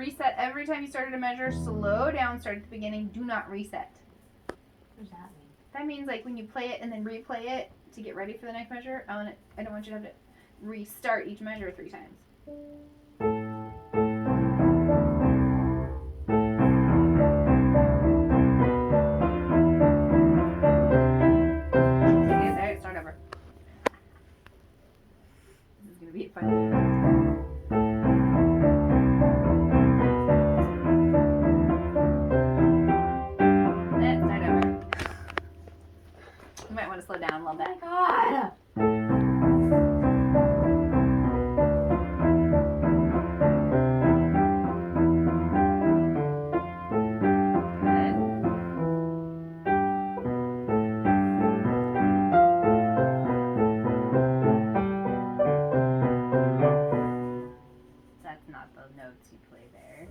reset every time you started a measure. Slow down, start at the beginning. Do not reset. What does that mean? That means like when you play it and then replay it to get ready for the next measure, I don't want you to have to restart each measure 3 times. Okay, start over. This is gonna be fun. You might want to slow down a little bit. Oh my god! That's not the notes you play there.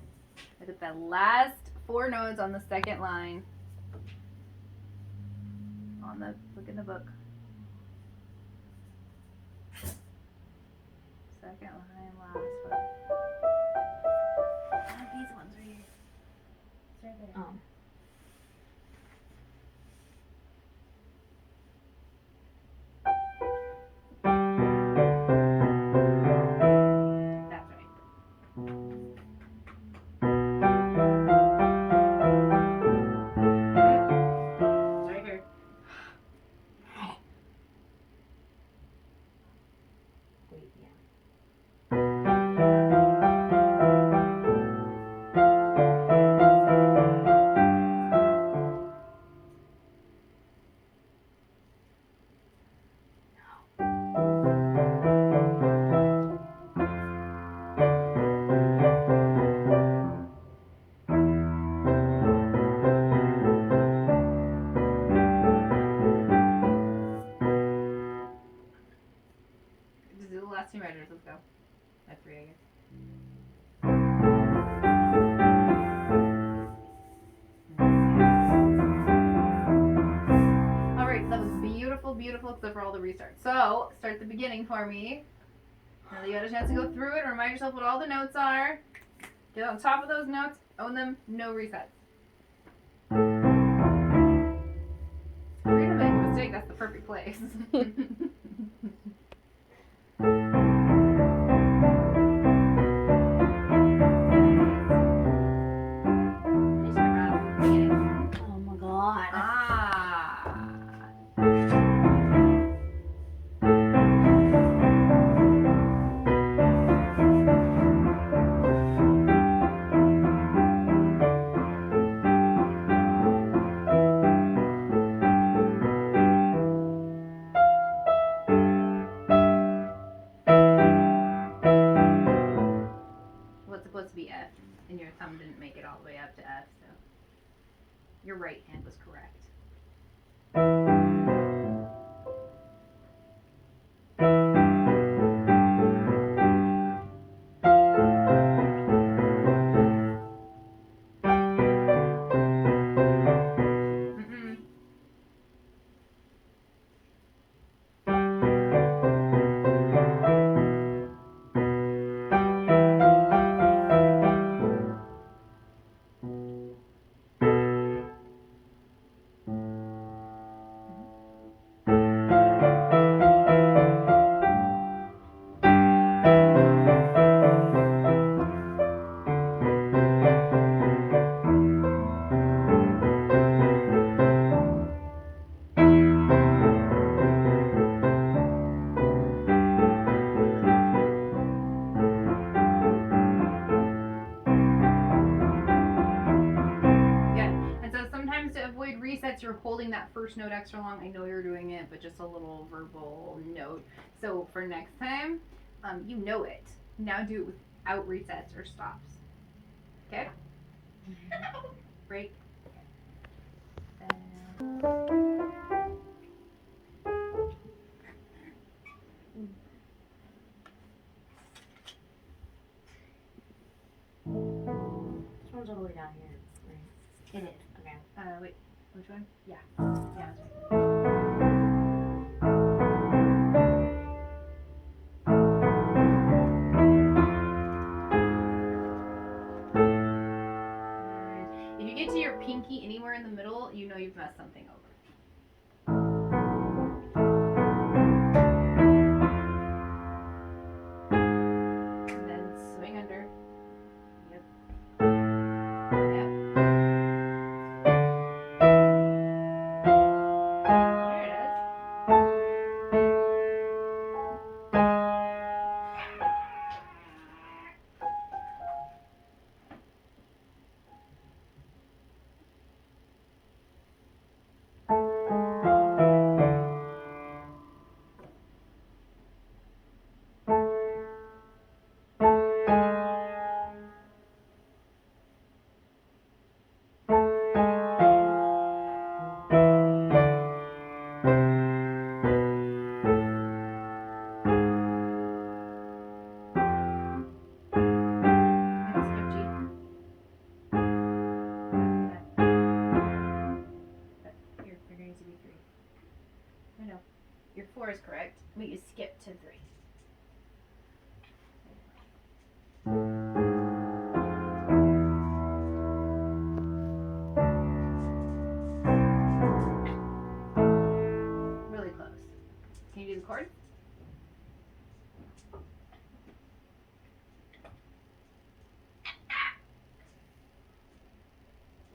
Look at the last 4 notes on the second line. Look in the book. Second line, last one. These ones right here. It's right there. Oh. That's right. It's right here. Wait, yeah. Just do the last 2 measures. Let's go. At 3, I guess. Alright, that was beautiful, beautiful, except for all the restarts. So, start the beginning for me. Now that you had a chance to go through it, remind yourself what all the notes are. Get on top of those notes, own them, no resets. If you're gonna make a mistake, that's the perfect place. Oh my god. What's supposed to be F, and your thumb didn't make it all the way up to F, so your right hand was correct. Resets, you're holding that first note extra long. I know you're doing it, but just a little verbal note. So for next time, you know it. Now do it without resets or stops. Okay? Break. This one's all the way down here. Right? It is. Okay. Wait. Which one? Yeah. Yeah, that's right. pinky anywhere in the middle, you know you've messed something over. And then swing under. Yep. Yep. There it is. Your figure needs to be 3. I know. Your 4 is correct, but you skipped to 3. Really close. Can you do the chord?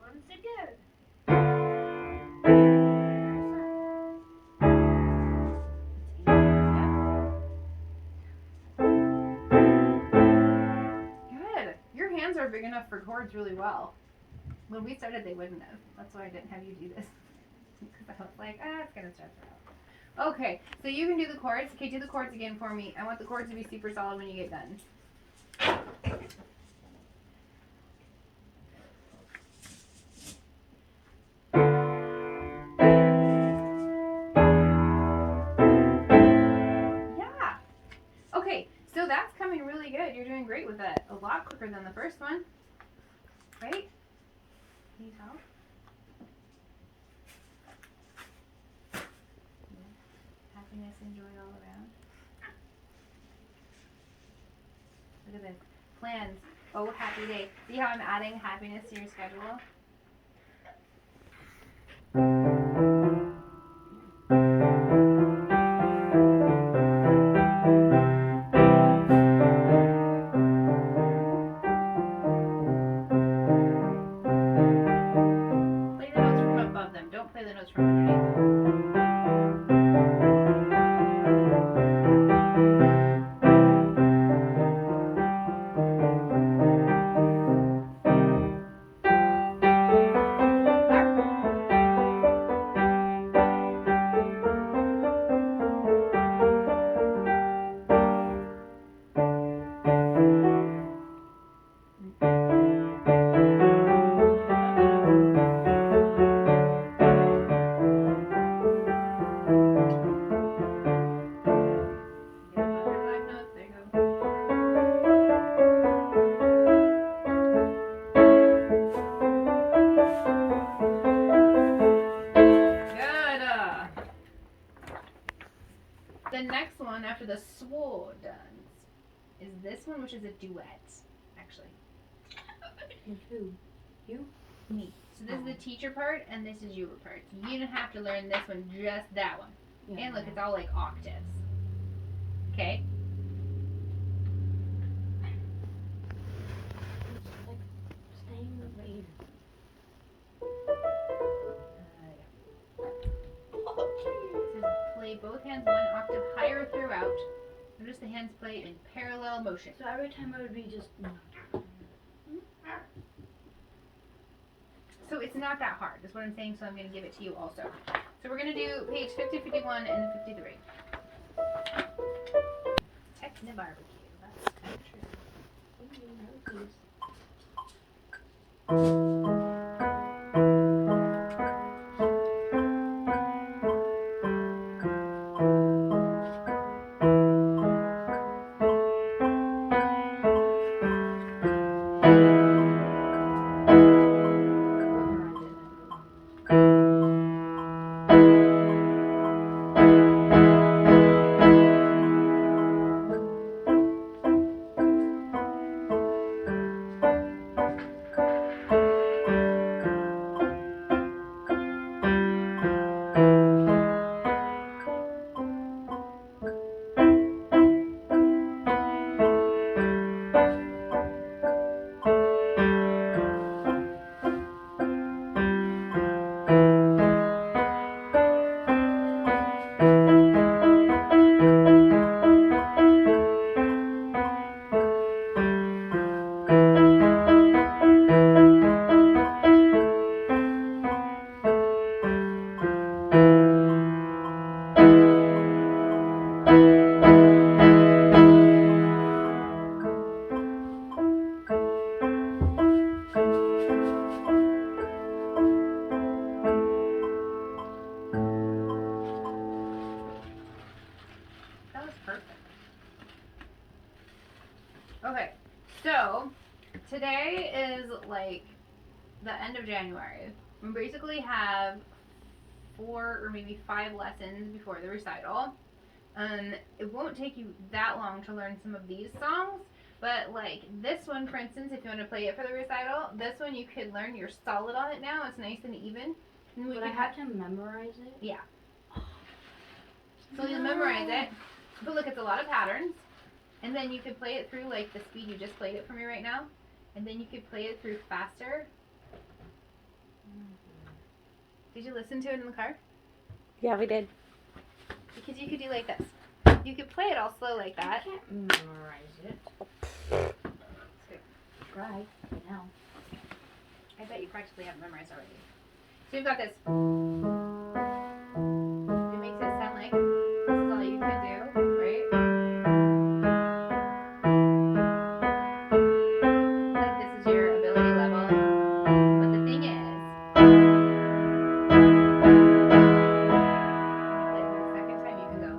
Once again. Good. Your hands are big enough for chords really well. When we started, they wouldn't have. That's why I didn't have you do this. Because I was like, it's going to stress her out. Okay, so you can do the chords. Okay, do the chords again for me. I want the chords to be super solid when you get done. Yeah. Okay, so that's coming really good. You're doing great with it. A lot quicker than the first one. Right? Need help? Happiness and joy all around. Look at this. Plans. Oh, happy day. See how I'm adding happiness to your schedule? Play the notes from above them. Don't play the notes from underneath them. Get up under 5 notes. There you go. Good. The next one after the sword dance is this one, which is a duet, actually. With who? Me. So this is the teacher part, and this is your part. So you don't have to learn this one, just that one. Yeah, And look, it's all like octaves. Okay? like staying with me. It says play both hands 1 octave higher throughout. Notice the hands play in parallel motion. So every time it would be just. So it's not that hard, is what I'm saying, so I'm going to give it to you also. So we're going to do page 50, 51, and 53. Techno barbecue. That's kind of true. today is like the end of January. We basically have 4 or maybe 5 lessons before the recital. It won't take you that long to learn some of these songs, but like this one, for instance, if you want to play it for the recital, this one you could learn. You're solid on it now. It's nice and even. And we But could I have to memorize it. Yeah. So you memorize it. But look, it's a lot of patterns. And then you could play it through like the speed you just played it for me right now. And then you could play it through faster. Did you listen to it in the car? Yeah, we did. Because you could do like this. You could play it all slow like that. I can't memorize it. Try for now. I bet you practically have it memorized already. So you've got this. It makes it sound like this is all you can do, right? Like this is your ability level. But the thing is, when you play it for the second time, you can go.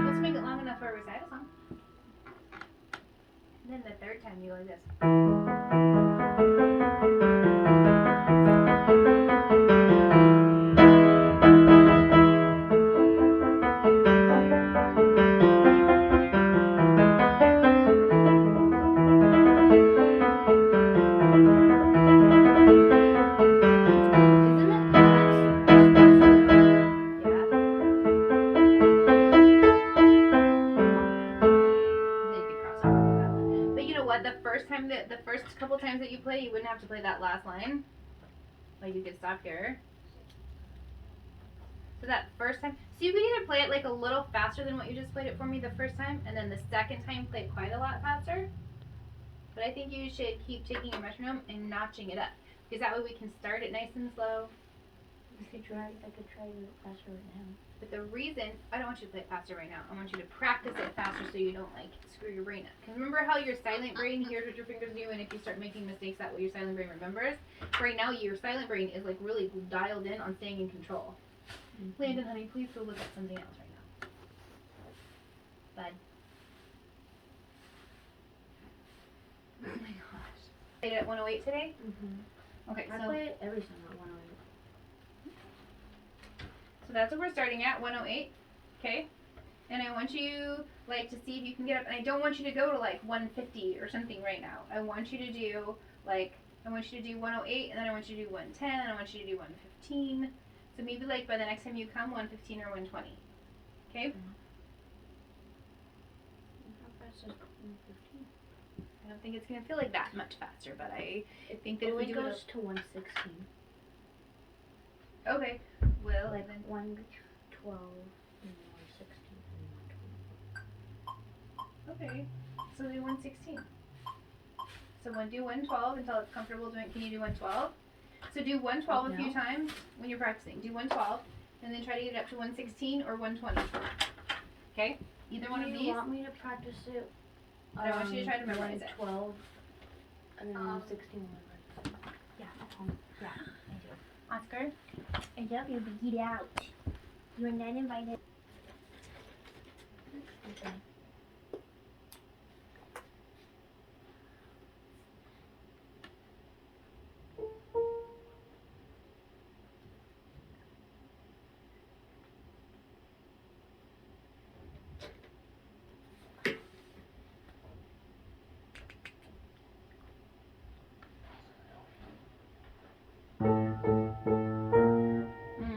Let's make it long enough for a recital song. And then the third time you go like this. Isn't it Yeah. And then you could cross over with that one. But you know what? The first couple times that you play, you wouldn't have to play that last line. Like you could stop here. So that first time, so you could either play it like a little faster than what you just played it for me the first time, and then the second time play it quite a lot faster. But I think you should keep taking your metronome and notching it up, because that way we can start it nice and slow. I could try it faster right now. But the reason, I don't want you to play it faster right now. I want you to practice it faster so you don't like screw your brain up. Because remember how your silent brain hears what your fingers do, and if you start making mistakes, that way your silent brain remembers. Right now, your silent brain is like really dialed in on staying in control. Landon, honey, please go look at something else right now. Bud. Oh my gosh. Played at 108 today? Mm-hmm. Okay, I so play it every summer at 108. so that's what we're starting at, 108. Okay? And I want you like to see if you can get up, and I don't want you to go to like 150 or something right now. I want you to do like, I want you to do 108, and then I want you to do 110, and I want you to do 115. So maybe like by the next time you come, 115 or 120. Okay? How fast is 115? I don't think it's gonna feel like that much faster, but I think that It if we only do goes to 116. okay, well, Like then 112 and 116 and 120. okay, so do 116. So do 112 until it's comfortable doing. Can you do 112? So do 112 a few No. times when you're practicing. Do 112, and then try to get it up to 116 or 120. Okay, either one of Do you these. want me to practice it? I want you to try to memorize it. 112 and then 116. Yeah, I do. Oscar. I love you, but get out. You are not invited. Okay.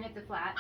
It's a flat.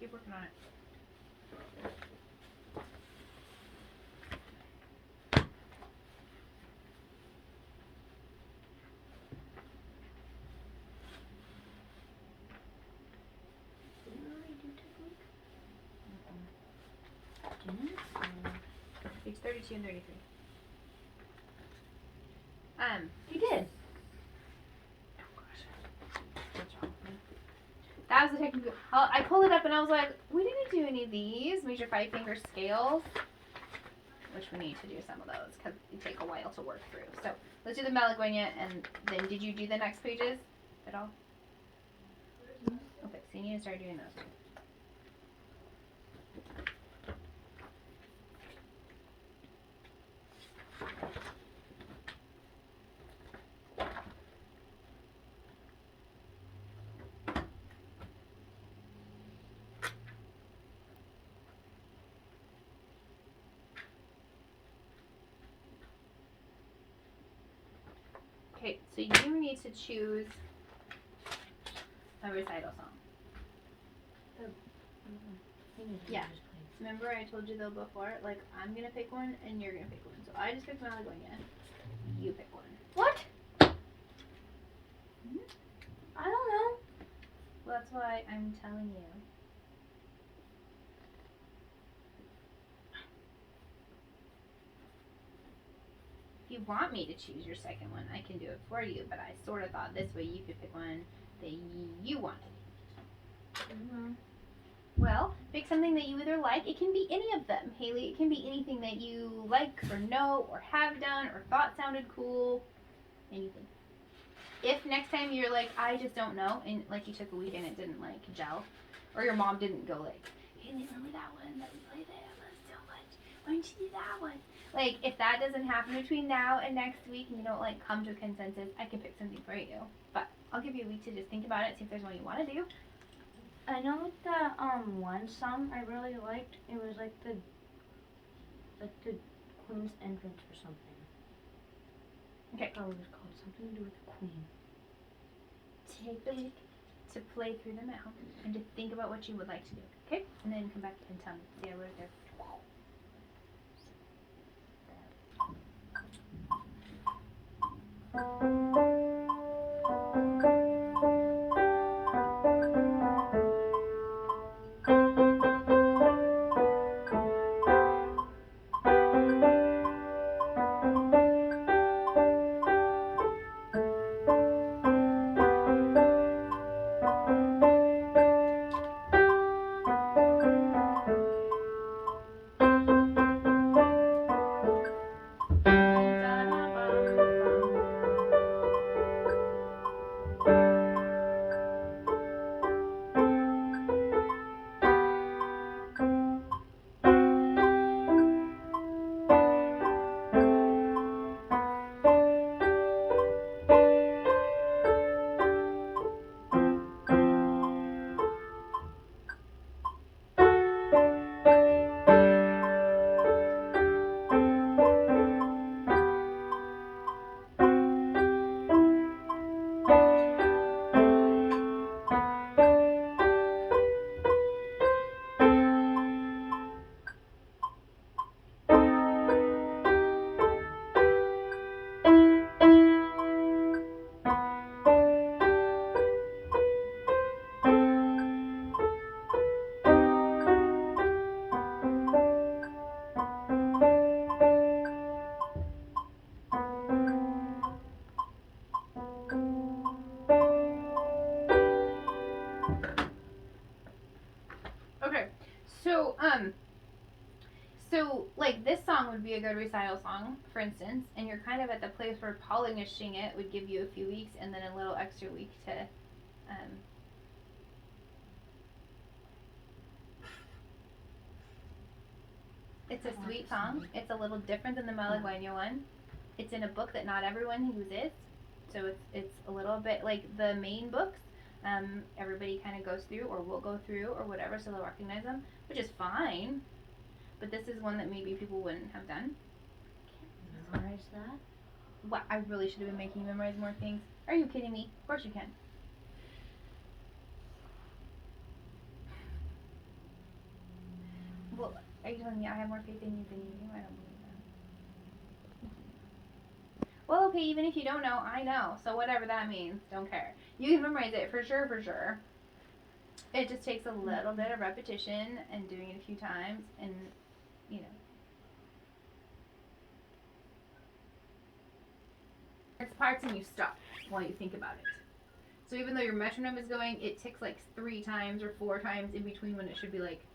keep working on it. Didn't we already do technique? Didn't? Page 32 and 33. You did. Oh gosh. What's wrong with me? That was the technical. I pulled it up and I was like, we didn't do any of these major 5-finger scales, which we need to do some of those because they take a while to work through. So let's do the Malagueña, and then did you do the next pages at all? Okay, so you need to start doing those too. Okay, so you need to choose a recital song. Yeah. Remember I told you though before, like I'm gonna pick one and you're gonna pick one. So I just picked Malagueña. You pick one. What? I don't know. Well, that's why I'm telling you. If you want me to choose your second one, I can do it for you, but I sort of thought this way you could pick one that you wanted. Well, pick something that you either like. It can be any of them, Haley. It can be anything that you like or know or have done or thought sounded cool. Anything. If next time you're like, I just don't know, and like you took a week and it didn't like gel, or your mom didn't go like, hey, remember that one that we played that I love so much? Why don't you do that one? Like, if that doesn't happen between now and next week and you don't like come to a consensus, I can pick something for you. But I'll give you a week to just think about it, see if there's one you want to do. I know the one song I really liked. It was like the Queen's entrance or something. Okay. Oh, it was called something to do with the Queen. Take the week to play through them at home and to think about what you would like to do. Okay? And then come back and tell me. See, I wrote it there. Okay, so like this song would be a good recital song, for instance, and you're kind of at the place where polishing it would give you a few weeks and then a little extra week to, it's a sweet song. It's a little different than the Malagueña one. It's in a book that not everyone uses, so it's a little bit like the main books. Everybody kind of goes through or will go through or whatever, so they'll recognize them, which is fine. But this is one that maybe people wouldn't have done. Can't memorize that. What? I really should have been making you memorize more things. Are you kidding me? Of course you can. Well, are you telling me I have more faith in you than you do? I don't believe that. Well, okay, even if you don't know, I know. So whatever that means, don't care. You can memorize it for sure, for sure. It just takes a little bit of repetition and doing it a few times, and you know. It's parts and you stop while you think about it. So even though your metronome is going, it ticks like 3 times or 4 times in between when it should be like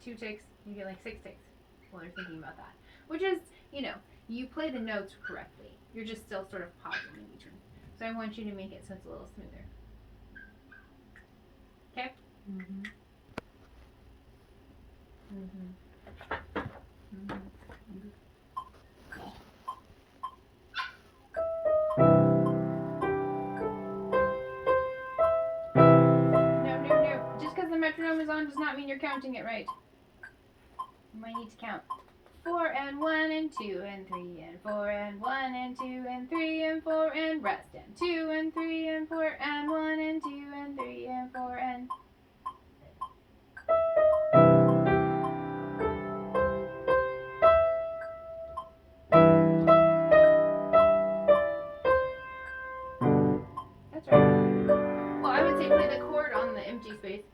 2 ticks. You get like 6 ticks while you're thinking about that. Which is, you know, you play the notes correctly. You're just still sort of pausing in between. So I want you to make it so it's a little smoother. Okay? Mhm. Mm-hmm. No. Just because the metronome is on does not mean you're counting it right. You might need to count 4 and 1 and 2 and 3 and 4 and 1 and 2 and 3 and 4 and rest and 2 and 3 and 4 and 1 and 2 and 3 and 4 and. That's right. Well, I would say play the chord on the empty space.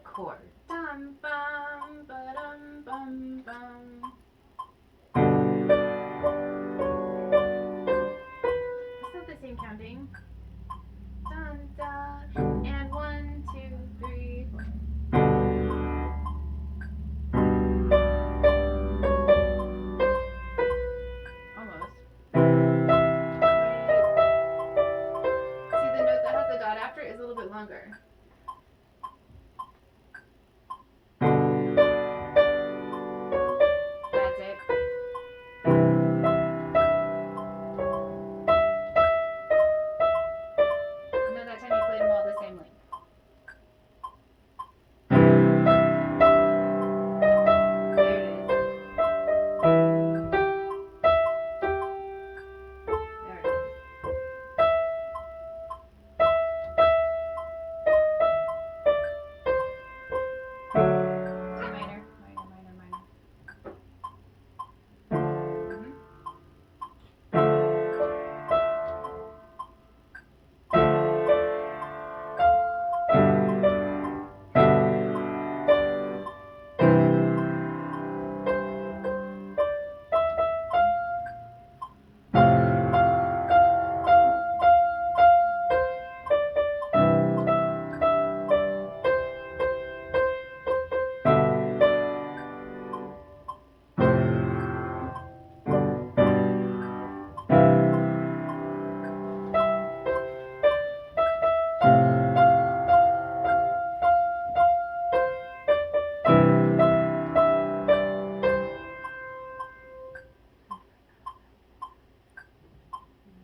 Chord. Dum bum ba dum bum bum. It's not the same counting. Dun dun and 1, 2, 3, 4. Almost. See, the note that has the dot after it is a little bit longer. That's it. No, that time you played them all the same length. There it is. There it is. C minor, minor. Mm-hmm.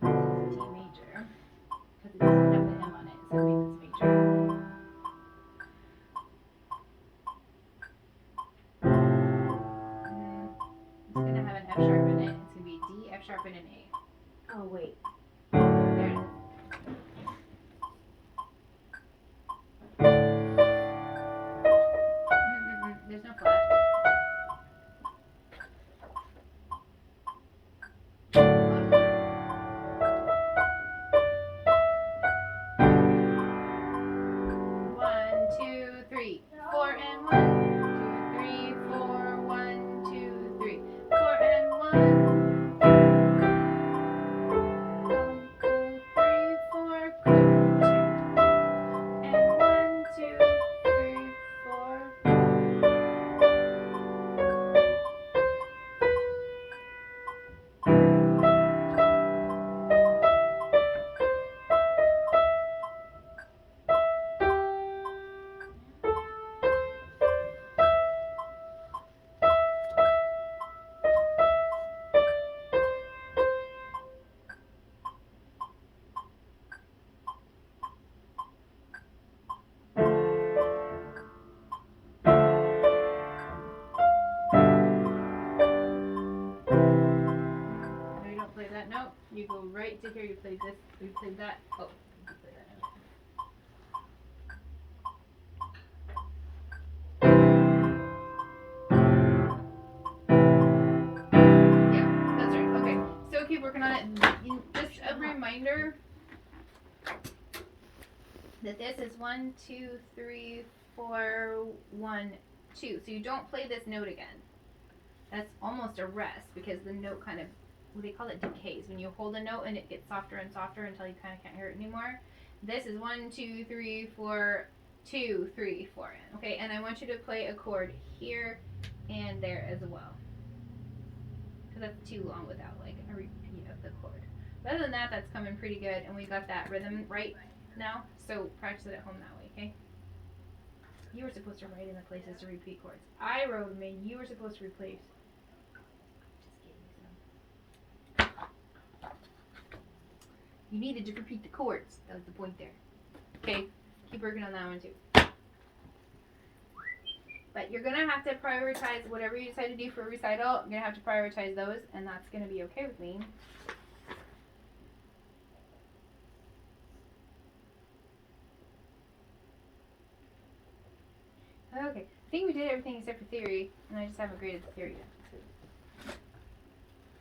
This is D major because it doesn't have the M on it, so it means it's major. It's gonna have an F sharp in it. It's gonna be D, F sharp, and an A. Oh wait. There it is. There's no flat. One, two, three. 4 and 1, 2, 3, 4. 1, 2, 3. 4 and 1. 2, 3, 4. 2 and 1, 2, 3, 4. No, you don't play that note. You go right to here. You play this. You play that. Oh, you play that note. reminder that this is 1, 2, 3, 4, 1, 2. So you don't play this note again. That's almost a rest because the note kind of, what they call it, decays. When you hold a note and it gets softer and softer until you kind of can't hear it anymore. This is 1, 2, 3, 4, 2, 3, 4 in. Okay, and I want you to play a chord here and there as well. Because that's too long without like a repeat of the chord. But other than that, that's coming pretty good, and we got that rhythm right now. So practice it at home that way, okay? You were supposed to write in the places to repeat chords. I wrote them in. You were supposed to replace. Just kidding. So. You needed to repeat the chords. That was the point there. Okay, keep working on that one too. But you're gonna have to prioritize whatever you decide to do for recital. You're gonna have to prioritize those, and that's gonna be okay with me. Okay, I think we did everything except for theory, and I just haven't graded the theory yet.